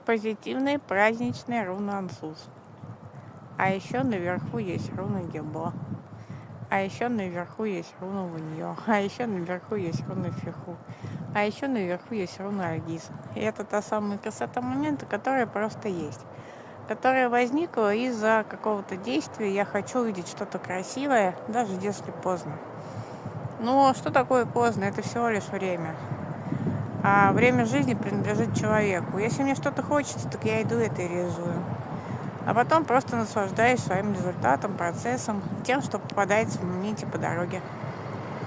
Позитивный праздничный руна Ансус. А еще наверху есть руна Гебо. А еще наверху есть руна Вуньё. А еще наверху есть руна Фиху. А еще наверху есть руна Аргиз. И это та самая красота момента, которая просто есть. Которая возникла из-за какого-то действия. Я хочу увидеть что-то красивое, даже если поздно. Но что такое поздно? Это всего лишь время. А время жизни принадлежит человеку. Если мне что-то хочется, так я иду это и реализую. А потом просто наслаждаюсь своим результатом, процессом, тем, что попадается в моменте по дороге.